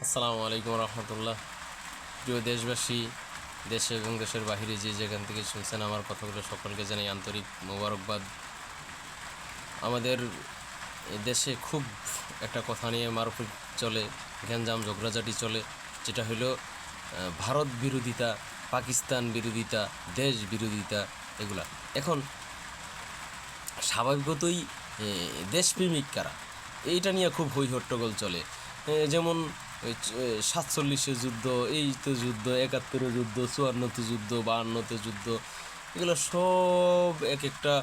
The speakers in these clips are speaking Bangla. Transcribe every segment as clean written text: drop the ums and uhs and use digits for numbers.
আসসালামু আলাইকুম রহমতুল্লাহ। প্রিয় দেশবাসী, দেশে এবং দেশের বাহিরে যে যেখান থেকে শুনছেন আমার কথাগুলো, সকলকে জানাই আন্তরিক মোবারকবাদ। আমাদের দেশে খুব একটা কথা নিয়ে মারপিট চলে, গ্যাঞ্জাম ঝগড়াঝাটি চলে, যেটা হলো ভারত বিরোধিতা, পাকিস্তান বিরোধিতা, দেশ বিরোধিতা। এগুলা এখন স্বাভাবিকতই দেশপ্রেমিক কারা, এইটা নিয়ে খুব হই হট্টগোল চলে। যেমন ওই 47-এ যুদ্ধ, এই তো যুদ্ধ, 71-এ যুদ্ধ, 54-তে যুদ্ধ, 52-তে যুদ্ধ, এগুলো সব এক একটা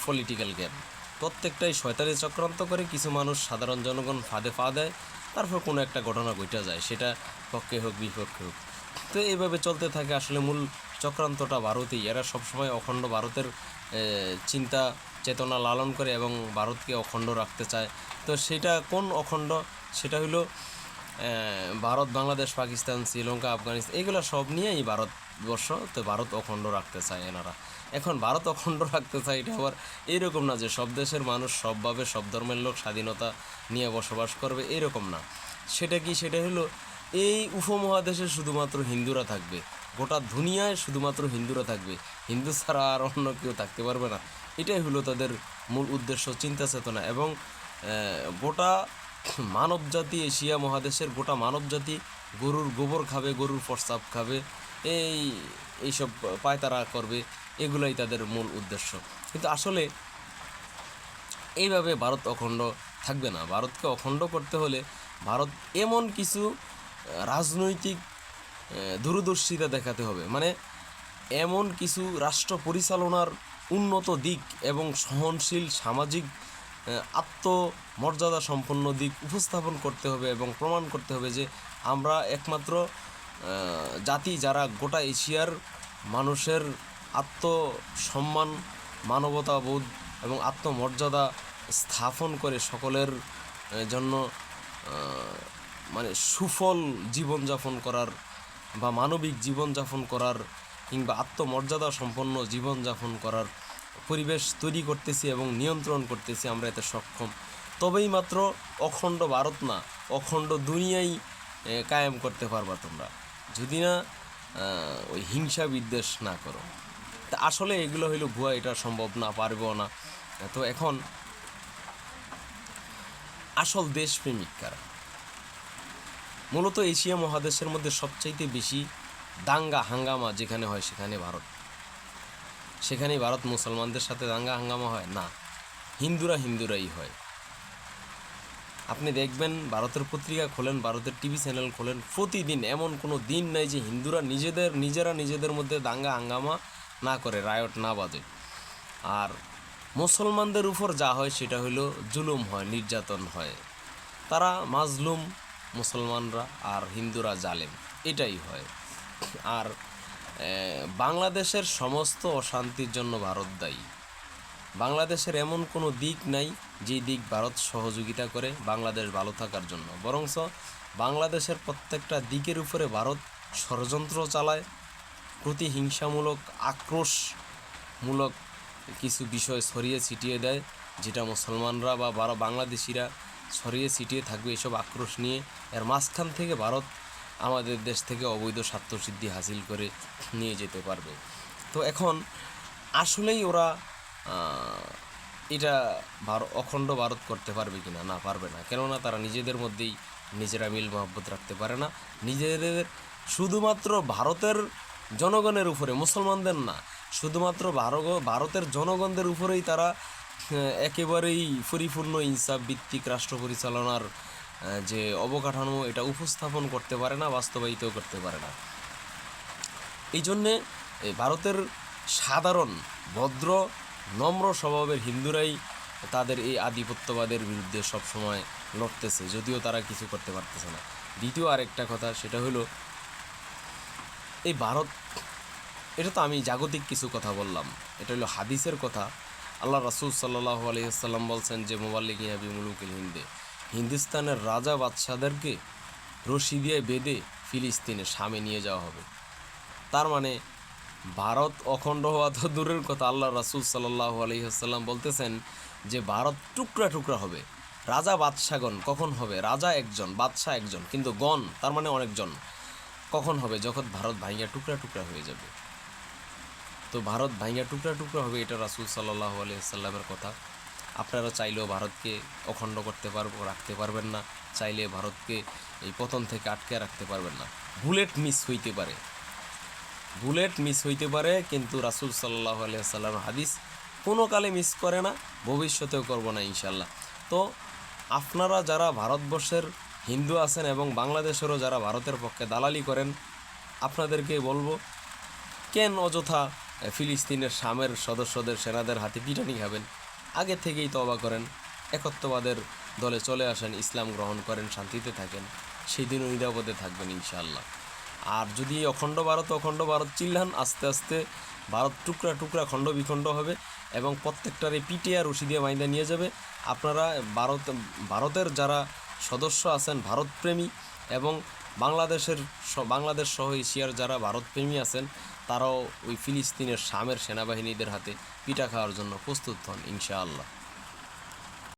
পলিটিক্যাল গেম। প্রত্যেকটাই শয়তানি চক্রান্ত করে, কিছু মানুষ সাধারণ জনগণ ফাঁদে পা দেয়, তারপর কোনো একটা ঘটনা ঘটে যায়, সেটা পক্ষে হোক বিপক্ষে হোক। তো এইভাবে চলতে থাকে। আসলে মূল চক্রান্তটা ভারতেই। এরা সবসময় অখণ্ড ভারতের চিন্তা চেতনা লালন করে এবং ভারতকে অখণ্ড রাখতে চায়। তো সেটা কোন অখণ্ড? সেটা হলো ভারত, বাংলাদেশ, পাকিস্তান, শ্রীলঙ্কা, আফগানিস্তান, এগুলো সব নিয়েই ভারতবর্ষ। তো ভারত অখণ্ড রাখতে চায় এনারা। এখন ভারত অখণ্ড রাখতে চায়, এটা আবার এইরকম না যে সব দেশের মানুষ সবভাবে, সব ধর্মের লোক স্বাধীনতা নিয়ে বসবাস করবে, এরকম না। সেটা কি? সেটা হলো এই উপমহাদেশে শুধুমাত্র হিন্দুরা থাকবে, গোটা দুনিয়ায় শুধুমাত্র হিন্দুরা থাকবে, হিন্দু ছাড়া আর অন্য কেউ থাকতে পারবে না। এটাই হলো তাদের মূল উদ্দেশ্য, চিন্তা চেতনা। এবং গোটা মানবজাতি, এশিয়া মহাদেশের গোটা মানবজাতি গরুর গোবর খাবে, গরুর প্রস্রাব খাবে, এইসব পায়তারা করবে, এগুলাই তাদের মূল উদ্দেশ্য। কিন্তু আসলে এইভাবে ভারত অখণ্ড থাকবে না। ভারতকে অখণ্ড করতে হলে ভারত এমন কিছু রাজনৈতিক দূরদর্শিতা দেখাতে হবে, মানে এমন কিছু রাষ্ট্র পরিচালনার উন্নত দিক এবং সহনশীল সামাজিক আত্মমর্যাদা সম্পন্ন দিক উপস্থাপন করতে হবে এবং প্রমাণ করতে হবে যে আমরা একমাত্র জাতি যারা গোটা এশিয়ার মানুষের আত্মসম্মান, মানবতাবোধ এবং আত্মমর্যাদা স্থাপন করে সকলের জন্য মানে সুফল জীবনযাপন করার বা মানবিক জীবনযাপন করার কিংবা আত্মমর্যাদা সম্পন্ন জীবনযাপন করার পরিবেশ তৈরি করতেছি এবং নিয়ন্ত্রণ করতেছি, আমরা এতে সক্ষম। তবেই মাত্র অখণ্ড ভারত না, অখণ্ড দুনিয়াই কায়েম করতে পারবা তোমরা, যদি না ওই হিংসা বিদ্বেষ না করো। তা আসলে এগুলো হইলো ভুয়া, এটা সম্ভব না, পারবেও না। তো এখন আসল দেশপ্রেমিক কারা? মূলত এশিয়া মহাদেশের মধ্যে সবচাইতে বেশি দাঙ্গা হাঙ্গামা যেখানে হয় সেখানে ভারত। সেখানেই ভারত মুসলমানদের সাথে দাঙ্গা হাঙ্গামা হয় না, হিন্দুরাই হয়। আপনি দেখবেন, ভারতের পত্রিকা খোলেন, ভারতের টিভি চ্যানেল খোলেন, প্রতিদিন এমন কোনো দিন নাই যে হিন্দুরা নিজেদের মধ্যে দাঙ্গা হাঙ্গামা না করে, রায়ট না বাজে। আর মুসলমানদের উপর যা হয় সেটা হলো জুলুম হয়, নির্যাতন হয়। তারা মাজলুম মুসলমানরা, আর হিন্দুরা জালেম, এটাই হয়। আর বাংলাদেশের সমস্ত অশান্তির জন্য ভারত দায়ী। বাংলাদেশের এমন কোনো দিক নাই যে দিক ভারত সহযোগিতা করে বাংলাদেশ ভালো থাকার জন্য, বরঞ্চ বাংলাদেশের প্রত্যেকটা দিকের উপরে ভারত ষড়যন্ত্র চালায়, প্রতিহিংসামূলক, আক্রোশমূলক কিছু বিষয় ছড়িয়ে ছিটিয়ে দেয়, যেটা মুসলমানরা বা বাংলাদেশিরা ছড়িয়ে ছিটিয়ে থাকবে এসব আক্রোশ নিয়ে। এর মাঝখান থেকে ভারত আমাদের দেশ থেকে অবৈধ স্বার্থসিদ্ধি হাসিল করে নিয়ে যেতে পারবে। তো এখন আসলেই ওরা এটা অখণ্ড ভারত করতে পারবে কি না? না, পারবে না। কেননা তারা নিজেদের মধ্যেই নিজেরা মিল মহব্বত রাখতে পারে না। নিজেদের শুধুমাত্র ভারতের জনগণের উপরে, মুসলমানদের না, শুধুমাত্র ভারতের জনগণদের উপরেই তারা একেবারেই পরিপূর্ণ ইনসাফ ভিত্তিক রাষ্ট্র পরিচালনার যে অবকাঠামো, এটা উপস্থাপন করতে পারে না, বাস্তবায়িত করতে পারে না। এই জন্যে ভারতের সাধারণ ভদ্র নম্র স্বভাবের হিন্দুরাই তাদের এই আধিপত্যবাদের বিরুদ্ধে সবসময় লড়তেছে, যদিও তারা কিছু করতে পারতেছে না। দ্বিতীয় আরেকটা কথা, সেটা হলো এই ভারত, এটা তো আমি জাগতিক কিছু কথা বললাম, এটা হলো হাদিসের কথা। আল্লাহ রাসূল সাল্লাল্লাহু আলাইহি ওয়াসাল্লাম বলছেন যে মুবাল্লিগিনা বিমুলুকিল হিন্দে, হিন্দুস্তানের রাজা বাদশাদেরকে রশি দিয়ে বেঁধে ফিলিস্তিনে শামে নিয়ে যাওয়া হবে। তার মানে ভারত অখণ্ড হওয়া তো দূরের কথা, আল্লাহ রাসূল সাল্লাল্লাহু আলাইহি ওয়াসাল্লাম বলতেছেন যে ভারত টুকরা টুকরা হবে। রাজা বাদশাগণ কখন হবে? রাজা একজন, বাদশাহ একজন, কিন্তু গণ তার মানে অনেকজন। কখন হবে? যখন ভারত ভাঙিয়া টুকরা টুকরা হয়ে যাবে। তো ভারত ভাঙিয়া টুকরা টুকরা হবে, এটা রাসূল সাল্লাল্লাহু আলাইহি সাল্লামের কথা। আপনারা চাইলেও ভারতকে অখণ্ড রাখতে পারবেন না, চাইলে ভারতকে এই পতন থেকে আটকে রাখতে পারবেন না। বুলেট মিস হইতে পারে, বুলেট মিস হইতে পারে, কিন্তু রাসূল সাল্লাল্লাহু আলাইহি সাল্লামের হাদিস কোনো কালে মিস করে না, ভবিষ্যতেও করব না ইনশাল্লাহ। তো আপনারা যারা ভারতবর্ষের হিন্দু আছেন এবং বাংলাদেশেরও যারা ভারতের পক্ষে দালালি করেন, আপনাদেরকে বলবো, কেন অযথা ফিলিস্তিনের শামের সদস্যদের সেনাদের হাতে পিটানি খাবেন? আগে থেকেই তওবা করেন, একত্ববাদের দলে চলে আসেন, ইসলাম গ্রহণ করেন, শান্তিতে থাকেন, সেই দিনও নিরাপদে থাকবেন ইনশাআল্লাহ। আর যদি অখণ্ড ভারত চিল্লান, আস্তে আস্তে ভারত টুকরা টুকরা খণ্ড বিখণ্ড হবে এবং প্রত্যেকটারে পিটিয়ে রশি দিয়ে বাইন্দা নিয়ে যাবে। আপনারা ভারতের যারা সদস্য আছেন ভারতপ্রেমী এবং বাংলাদেশ সহ এশিয়ার যারা ভারতপ্রেমী আছেন, তারাও ওই ফিলিস্তিনের শামের সেনাবাহিনীদের হাতে পিটা খাওয়ার জন্য প্রস্তুত হন ইনশাআল্লাহ।